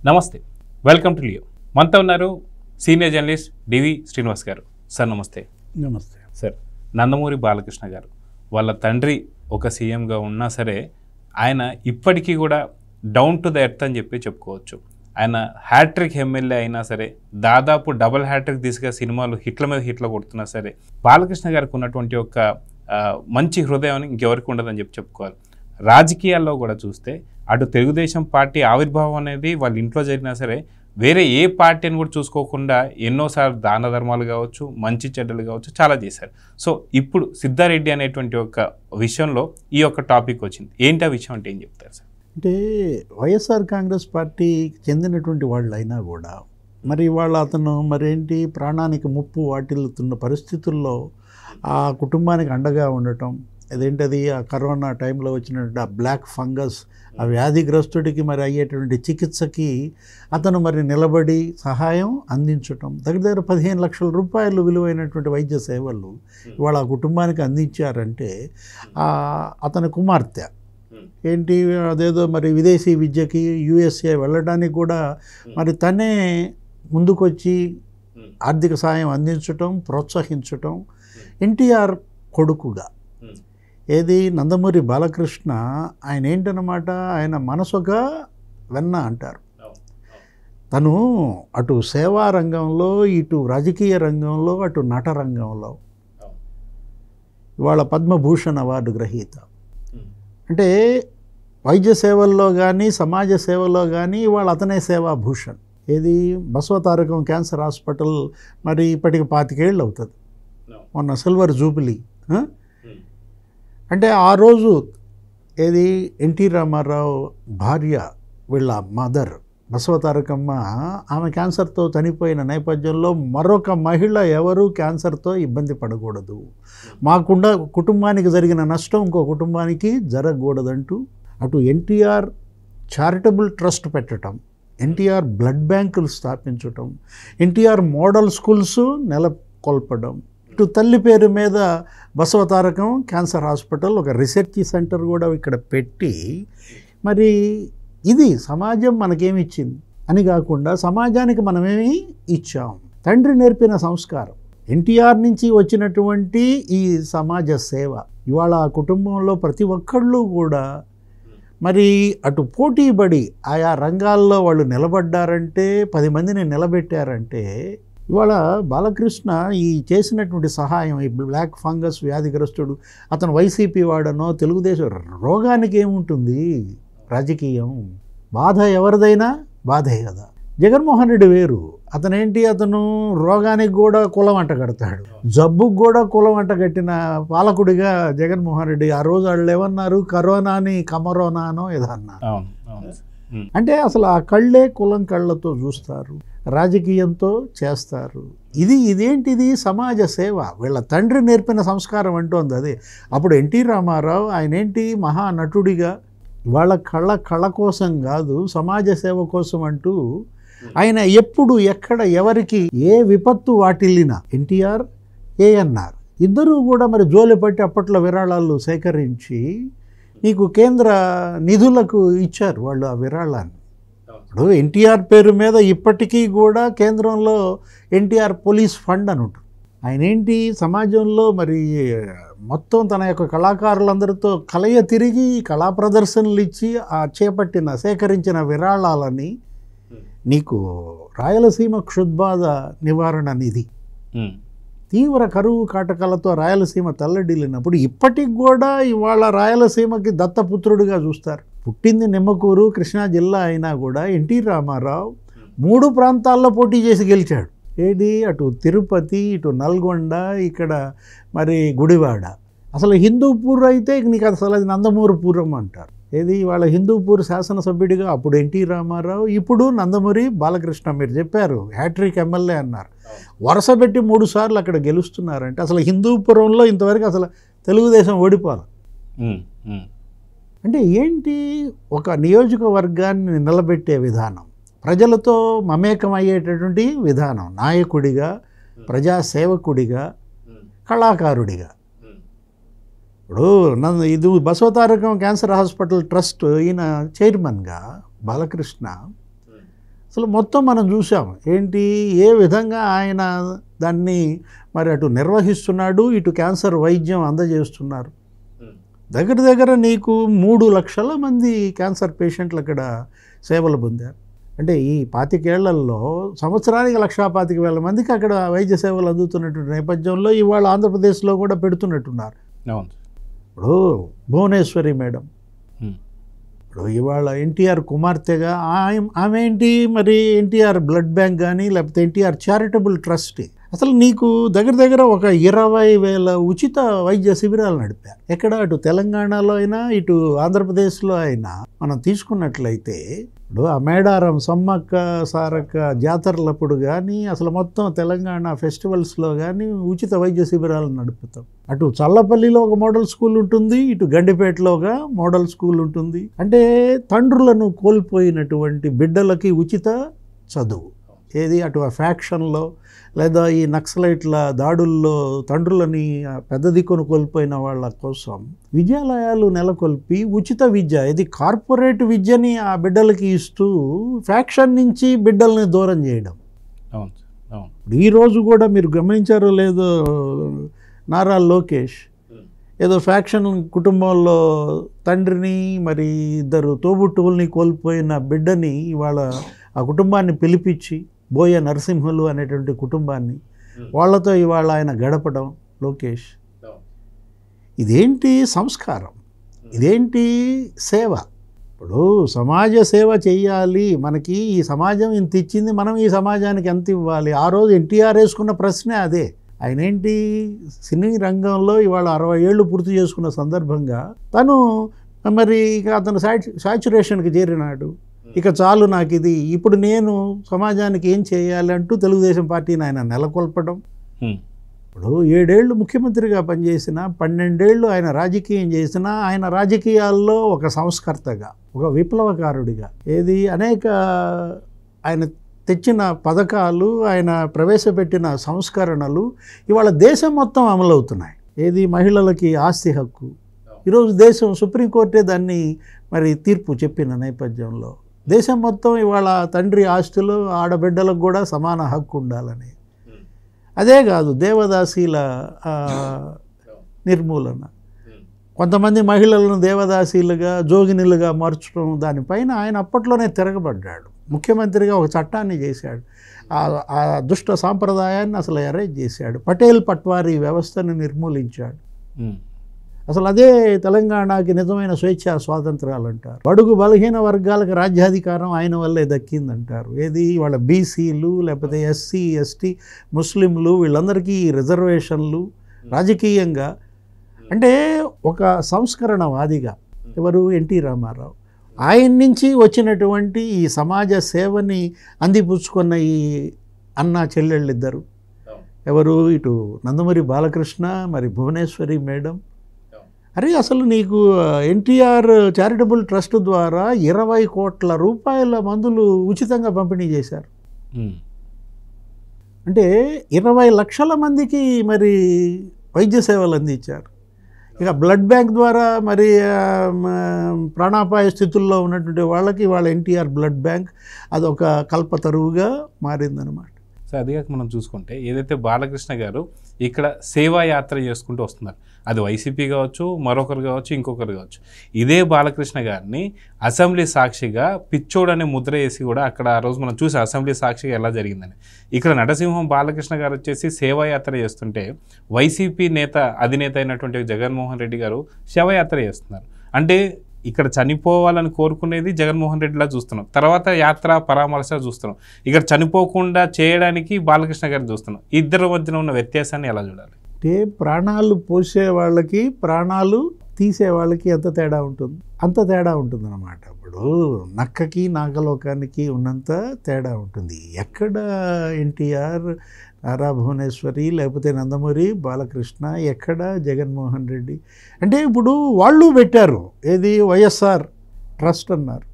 నమస్తే, welcome to Leo. మనతో ఉన్నారు సీనియర్ జర్నలిస్ట్ డివి శ్రీనివాస్ గారు. సార్ నమస్తే. నమస్తే సార్, నందమూరి బాలకృష్ణ గారు వాళ్ళ తండ్రి ఒక సీఎంగా ఉన్నా సరే ఆయన ఇప్పటికీ కూడా డౌన్ టు ద ఎర్త్ అని చెప్పి చెప్పుకోవచ్చు. ఆయన హ్యాట్రిక్ ఎమ్మెల్యే అయినా సరే, దాదాపు డబుల్ హ్యాట్రిక్ దిశగా సినిమాలు హిట్ల మీద హిట్లు కొడుతున్నా సరే, బాలకృష్ణ గారికి ఉన్నటువంటి ఒక మంచి హృదయం ఇంకెవరికి ఉండదని చెప్పి చెప్పుకోవాలి. రాజకీయాల్లో కూడా చూస్తే అటు తెలుగుదేశం పార్టీ ఆవిర్భావం అనేది వాళ్ళ ఇంట్లో జరిగినా సరే, వేరే ఏ పార్టీని కూడా చూసుకోకుండా ఎన్నోసార్లు దాన ధర్మాలు కావచ్చు, మంచి చెడ్డలు కావచ్చు, చాలా చేశారు. సో ఇప్పుడు సిద్ధారెడ్డి అనేటువంటి ఒక విషయంలో ఈ యొక్క టాపిక్ వచ్చింది. ఏంటి ఆ విషయం అంటే ఏం చెప్తారు సార్? అంటే వైఎస్ఆర్ కాంగ్రెస్ పార్టీకి చెందినటువంటి వాళ్ళు అయినా కూడా మరి అతను మరేంటి ప్రాణానికి ముప్పు వాటిల్లుతున్న పరిస్థితుల్లో ఆ కుటుంబానికి అండగా ఉండటం, అదేంటది ఆ కరోనా టైంలో వచ్చినటువంటి ఆ బ్లాక్ ఫంగస్, ఆ వ్యాధిగ్రస్తుడికి మరి అయ్యేటువంటి చికిత్సకి అతను మరి నిలబడి సహాయం అందించటం, దగ్గర 15 లక్షల రూపాయలు విలువైనటువంటి వైద్య సేవలు ఇవాళ ఆ కుటుంబానికి అందించారంటే అతని కుమార్తె ఏంటి అదేదో మరి విదేశీ విద్యకి USA వెళ్ళడానికి కూడా మరి తనే ముందుకొచ్చి ఆర్థిక సాయం అందించటం, ప్రోత్సహించటం, ఎన్టీఆర్ కొడుకుగా ఏది నందమూరి బాలకృష్ణ ఆయన ఏంటన్నమాట, ఆయన మనసుగా వెన్న అంటారు. తను అటు సేవా రంగంలో, ఇటు రాజకీయ రంగంలో, అటు నట రంగంలో ఇవాళ పద్మభూషణ్ అవార్డు గ్రహీత. అంటే వైద్య సేవల్లో కానీ సమాజ సేవలో కానీ ఇవాళ అతనే సేవాభూషణ్. ఏది బసవతారకం క్యాన్సర్ హాస్పిటల్ మరి ఇప్పటికి 25 ఏళ్ళు అవుతుంది, మొన్న సిల్వర్ జూబిలీ. అంటే ఆ రోజు ఏది ఎన్టీ రామారావు భార్య వీళ్ళ మదర్ బసవతారకమ్మ ఆమె క్యాన్సర్తో చనిపోయిన నేపథ్యంలో మరొక మహిళ ఎవరు క్యాన్సర్తో ఇబ్బంది పడకూడదు, మాకుండా కుటుంబానికి జరిగిన నష్టం ఇంకో కుటుంబానికి జరగకూడదంటూ అటు ఎన్టీఆర్ చారిటబుల్ ట్రస్ట్ పెట్టడం, ఎన్టీఆర్ బ్లడ్ బ్యాంకులు స్థాపించటం, ఎన్టీఆర్ మోడల్ స్కూల్స్ నెలకొల్పడం, ఇటు తల్లి పేరు మీద బసవతారకం క్యాన్సర్ హాస్పిటల్ ఒక రీసెర్చ్ సెంటర్ కూడా ఇక్కడ పెట్టి మరి ఇది సమాజం మనకేమి ఇచ్చింది అని కాకుండా సమాజానికి మనమేమి ఇచ్చాం. తండ్రి నేర్పిన సంస్కారం, ఎన్టీఆర్ నుంచి వచ్చినటువంటి ఈ సమాజ సేవ ఇవాళ ఆ కుటుంబంలో ప్రతి ఒక్కళ్ళు కూడా మరి అటు పోటీపడి ఆయా రంగాల్లో వాళ్ళు నిలబడ్డారంటే, 10 మందిని నిలబెట్టారంటే ఇవాళ బాలకృష్ణ ఈ చేసినటువంటి సహాయం, ఈ బ్లాక్ ఫంగస్ వ్యాధిగ్రస్తుడు అతను వైసీపీ వాడనో తెలుగుదేశం, రోగానికి ఏముంటుంది రాజకీయం, బాధ ఎవరిదైనా బాధే కదా. జగన్మోహన్ రెడ్డి వేరు, అతను రోగానికి కూడా కులం అంట కడతాడు, జబ్బుకు కూడా కులం అంట కట్టిన పాలకుడిగా జగన్మోహన్ రెడ్డి. ఆ రోజు వాళ్ళు ఏమన్నారు, కరోనాని కమరోనానో ఏదో అన్నారు. అంటే అసలు ఆ కళ్ళే కులం కళ్ళతో చూస్తారు, రాజకీయంతో చేస్తారు. ఇదేంటిది సమాజ సేవ, వీళ్ళ తండ్రి నేర్పిన సంస్కారం అంటోంది అదే. అప్పుడు ఎన్టీ రామారావు ఆయన ఏంటి మహానటుడిగా వాళ్ళ కళ కోసం కాదు, సమాజ సేవ కోసం అంటూ ఆయన ఎప్పుడు ఎక్కడ ఎవరికి ఏ విపత్తు వాటిల్లినా ఎన్టీఆర్ ఏఎన్ఆర్ ఇద్దరూ కూడా మరి జోలిపట్టి అప్పట్లో విరాళాలు సేకరించి నీకు కేంద్ర నిధులకు ఇచ్చారు వాళ్ళు ఆ విరాళాన్ని. ఇప్పుడు ఎన్టీఆర్ పేరు మీద ఇప్పటికీ కూడా కేంద్రంలో ఎన్టీఆర్ పోలీస్ ఫండ్ అని ఉంటుంది. ఆయన ఏంటి సమాజంలో మరి మొత్తం తన యొక్క కళాకారులందరితో కలయ తిరిగి కళా ప్రదర్శనలు ఇచ్చి ఆ సేకరించిన విరాళాలని నీకు రాయలసీమ క్షుద్బాధ నివారణ నిధి, తీవ్ర కరువు కాటకాలతో రాయలసీమ తల్లడిల్లినప్పుడు ఇప్పటికి కూడా ఇవాళ రాయలసీమకి దత్తపుత్రుడిగా చూస్తారు. పుట్టింది నిమ్మకూరు కృష్ణా జిల్లా అయినా కూడా ఎన్టీ రామారావు 3 ప్రాంతాల్లో పోటీ చేసి గెలిచాడు. ఏది అటు తిరుపతి, ఇటు నల్గొండ, ఇక్కడ మరి గుడివాడ. అసలు హిందూపూర్ అయితే నీకు అసలు అది నందమూరిపురం అంటారు. ఏది వాళ్ళ హిందూపూర్ శాసనసభ్యుడిగా అప్పుడు ఎన్టీ రామారావు, ఇప్పుడు నందమూరి బాలకృష్ణ. మీరు చెప్పారు హ్యాట్రిక్ ఎమ్మెల్యే అన్నారు, వరుస పెట్టి 3 సార్లు అక్కడ గెలుస్తున్నారంటే అసలు హిందూపురంలో ఇంతవరకు అసలు తెలుగుదేశం ఓడిపోవాలి. అంటే ఏంటి ఒక నియోజకవర్గాన్ని నిలబెట్టే విధానం, ప్రజలతో మమేకమయ్యేటటువంటి విధానం, నాయకుడిగా, ప్రజాసేవకుడిగా, కళాకారుడిగా. ఇప్పుడు ఇది బసవతారకం క్యాన్సర్ హాస్పిటల్ ట్రస్ట్ ఈయన చైర్మన్గా బాలకృష్ణ అసలు మొత్తం మనం చూసాం ఏంటి ఏ విధంగా ఆయన దాన్ని మరి అటు నిర్వహిస్తున్నాడు, ఇటు క్యాన్సర్ వైద్యం అందజేస్తున్నారు. దగ్గర దగ్గర నీకు 3 లక్షల మంది క్యాన్సర్ పేషెంట్లు అక్కడ సేవలు పొందారు. అంటే ఈ 25 ఏళ్లలో సంవత్సరానికి 1,25,000 మందికి అక్కడ వైద్య సేవలు అందుతున్నటువంటి నేపథ్యంలో ఇవాళ ఆంధ్రప్రదేశ్లో కూడా పెడుతున్నట్టున్నారు. ఇప్పుడు భువనేశ్వరి మేడం, ఇప్పుడు ఇవాళ ఎన్టీఆర్ కుమార్తెగా ఆమె ఏంటి మరి ఎన్టీఆర్ బ్లడ్ బ్యాంక్ కానీ లేకపోతే ఎన్టీఆర్ చారిటబుల్ ట్రస్ట్, అసలు నీకు దగ్గర దగ్గర ఒక 20,000 ఉచిత వైద్య శిబిరాలు నడిపారు. ఎక్కడ అటు తెలంగాణలో అయినా ఇటు ఆంధ్రప్రదేశ్లో అయినా మనం తీసుకున్నట్లయితే ఇప్పుడు ఆ మేడారం సమ్మక్క సారక్క జాతరలప్పుడు కానీ అసలు మొత్తం తెలంగాణ ఫెస్టివల్స్లో కానీ ఉచిత వైద్య శిబిరాలు నడుపుతాం. అటు చల్లపల్లిలో ఒక మోడల్ స్కూల్ ఉంటుంది, ఇటు గండిపేటలోగా మోడల్ స్కూల్ ఉంటుంది. అంటే తండ్రులను కోల్పోయినటువంటి బిడ్డలకి ఉచిత చదువు. ఏది అటు ఆ ఫ్యాక్షన్లో లేదా ఈ నక్సలైట్ల దాడుల్లో తండ్రులని పెద్ద దిక్కును కోల్పోయిన వాళ్ళ కోసం విద్యాలయాలు నెలకొల్పి ఉచిత విద్య, ఇది కార్పొరేట్ విద్యని ఆ బిడ్డలకి ఇస్తూ ఫ్యాక్షన్ నుంచి బిడ్డల్ని దూరం చేయడం. ఈరోజు కూడా మీరు గమనించారో లేదో, నారా లోకేష్ ఏదో ఫ్యాక్షన్ కుటుంబంలో తండ్రిని మరి 2 తోబుట్టువుల్ని కోల్పోయిన బిడ్డని ఇవాళ ఆ కుటుంబాన్ని పిలిపించి బోయ నరసింహులు అనేటువంటి కుటుంబాన్ని వాళ్ళతో ఇవాళ ఆయన గడపడం లోకేష్. ఇదేంటి సంస్కారం, ఇదేంటి సేవ? ఇప్పుడు సమాజ సేవ చెయ్యాలి, మనకి ఈ సమాజం ఇంత ఇచ్చింది, మనం ఈ సమాజానికి ఎంత ఇవ్వాలి? ఆ రోజు ఎన్టీఆర్ వేసుకున్న ప్రశ్నే అదే. ఆయన ఏంటి సినీ రంగంలో ఇవాళ 60 ఏళ్ళు పూర్తి చేసుకున్న సందర్భంగా తను మరి ఇక అతను సాచురేషన్కి చేరినాడు. ఇక చాలు నాకు ఇది, ఇప్పుడు నేను సమాజానికి ఏం చేయాలి అంటూ తెలుగుదేశం పార్టీని ఆయన నెలకొల్పడం. ఇప్పుడు 7 ఏళ్ళు ముఖ్యమంత్రిగా పనిచేసిన, 12 ఏళ్ళు ఆయన రాజకీయం చేసిన, ఆయన రాజకీయాల్లో ఒక సంస్కర్తగా, ఒక విప్లవకారుడిగా, ఏది అనేక ఆయన తెచ్చిన పథకాలు, ఆయన ప్రవేశపెట్టిన సంస్కరణలు ఇవాళ దేశం మొత్తం అమలవుతున్నాయి. ఏది మహిళలకి ఆస్తి హక్కు, ఈరోజు దేశం సుప్రీంకోర్టే దాన్ని మరి తీర్పు చెప్పిన నేపథ్యంలో దేశం మొత్తం ఇవాళ తండ్రి ఆస్తులు ఆడబిడ్డలకు కూడా సమాన హక్కు ఉండాలని. అదే కాదు దేవదాసీల నిర్మూలన, కొంతమంది మహిళలను దేవదాసీలుగా జోగినులుగా మార్చడం, దానిపైన ఆయన అప్పట్లోనే తిరగబడ్డాడు. ముఖ్యమంత్రిగా ఒక చట్టాన్ని చేశాడు, ఆ దుష్ట సాంప్రదాయాన్ని అసలు ఎరేజ్ చేశాడు. పటేల్ పట్వారీ వ్యవస్థను నిర్మూలించాడు. అసలు అదే తెలంగాణకి నిజమైన స్వేచ్ఛా స్వాతంత్రాలు అంటారు. బడుగు బలహీన వర్గాలకు రాజ్యాధికారం ఆయన వల్లే దక్కిందంటారు. ఏది వాళ్ళ బీసీలు లేకపోతే ఎస్సీ ఎస్టీ ముస్లింలు వీళ్ళందరికీ రిజర్వేషన్లు రాజకీయంగా. అంటే ఒక సంస్కరణవాదిగా ఎవరు ఎన్టీ రామారావు, ఆయన నుంచి వచ్చినటువంటి ఈ సమాజ సేవని అందిపుచ్చుకున్న ఈ అన్నా చెల్లెళ్ళిద్దరు ఎవరు, ఇటు నందమూరి బాలకృష్ణ మరి భువనేశ్వరి మేడం. అరే అసలు నీకు ఎన్టీఆర్ చారిటబుల్ ట్రస్ట్ ద్వారా 20 కోట్ల రూపాయల మందులు ఉచితంగా పంపిణీ చేశారు. అంటే 20 లక్షల మందికి మరి వైద్య సేవలు అందించారు. ఇక బ్లడ్ బ్యాంక్ ద్వారా మరి ప్రాణాపాయ స్థితుల్లో ఉన్నటువంటి వాళ్ళకి వాళ్ళ ఎన్టీఆర్ బ్లడ్ బ్యాంక్ అదొక కల్పతరువుగా మారిందనమాట. సో అదిగా మనం చూసుకుంటే ఏదైతే బాలకృష్ణ గారు ఇక్కడ సేవా యాత్ర చేసుకుంటూ వస్తున్నారు, అది వైసీపీ కావచ్చు, మరొకరు కావచ్చు, ఇంకొకరు కావచ్చు, ఇదే బాలకృష్ణ గారిని అసెంబ్లీ సాక్షిగా పిచ్చోడు అనే ముద్ర వేసి కూడా అక్కడ ఆ రోజు మనం చూసి అసెంబ్లీ సాక్షిగా ఎలా జరిగిందని, ఇక్కడ నటసింహం బాలకృష్ణ గారు వచ్చేసి సేవాయాత్ర చేస్తుంటే వైసీపీ అధినేత అయినటువంటి జగన్మోహన్ రెడ్డి గారు శవయాత్ర చేస్తున్నారు. అంటే ఇక్కడ చనిపోవాలని కోరుకునేది జగన్మోహన్ రెడ్డిలా చూస్తున్నాం, తర్వాత యాత్ర పరామర్శ చూస్తున్నాం, ఇక్కడ చనిపోకుండా చేయడానికి బాలకృష్ణ గారిని చూస్తున్నాం. ఇద్దరి మధ్యన ఉన్న వ్యత్యాసాన్ని ఎలా చూడాలి? అంటే ప్రాణాలు పోసే వాళ్ళకి ప్రాణాలు తీసే వాళ్ళకి ఎంత తేడా ఉంటుంది, అంత తేడా ఉంటుంది అన్నమాట. ఇప్పుడు నక్కకి నాగలోకానికి ఉన్నంత తేడా ఉంటుంది. ఎక్కడ ఎన్టీఆర్, నారా భువనేశ్వరి, లేకపోతే నందమూరి బాలకృష్ణ, ఎక్కడ జగన్మోహన్ రెడ్డి. అంటే ఇప్పుడు వాళ్ళు పెట్టారు ఏది వైఎస్ఆర్ ట్రస్ట్ అన్నారు.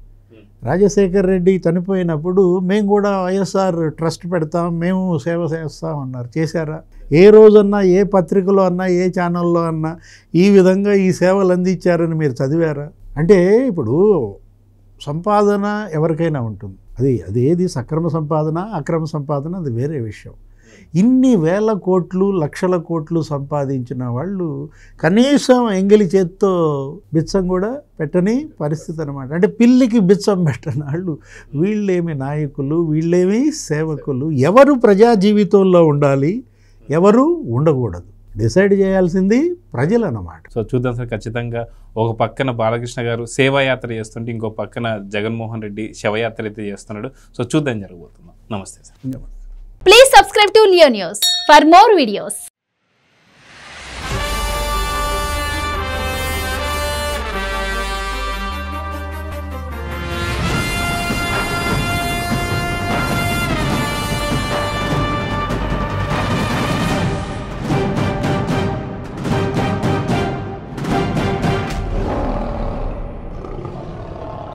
రాజశేఖర్ రెడ్డి చనిపోయినప్పుడు మేము కూడా వైఎస్ఆర్ ట్రస్ట్ పెడతాం, మేము సేవ చేస్తాం అన్నారు. చేశారా? ఏ రోజన్నా ఏ పత్రికలో అన్నా ఏ ఛానల్లో అన్నా ఈ విధంగా ఈ సేవలు అందించారని మీరు చదివారా? అంటే ఇప్పుడు సంపాదన ఎవరికైనా ఉంటుంది, అది ఏది సక్రమ సంపాదన అక్రమ సంపాదన అది వేరే విషయం. ఇన్ని వేల కోట్లు లక్షల కోట్లు సంపాదించిన వాళ్ళు కనీసం ఎంగిలి చేత్తో బిచ్చం కూడా పెట్టని పరిస్థితి అనమాట. అంటే పిల్లికి బిచ్చం పెట్టని వాళ్ళు వీళ్ళేమి నాయకులు, వీళ్ళేమి సేవకులు, ఎవరు ప్రజా జీవితంలో ఉండాలి, ఎవరు ఉండకూడదు డిసైడ్ చేయాల్సింది ప్రజలు అన్నమాట. సో చూద్దాం సార్, ఖచ్చితంగా ఒక పక్కన బాలకృష్ణ గారు సేవాయాత్ర చేస్తుంటే ఇంకో పక్కన జగన్మోహన్ రెడ్డి శవయాత్ర అయితే చేస్తున్నాడు. సో చూద్దాం జరగబోతున్నాం. నమస్తే sir. Please subscribe to Leo News for more videos.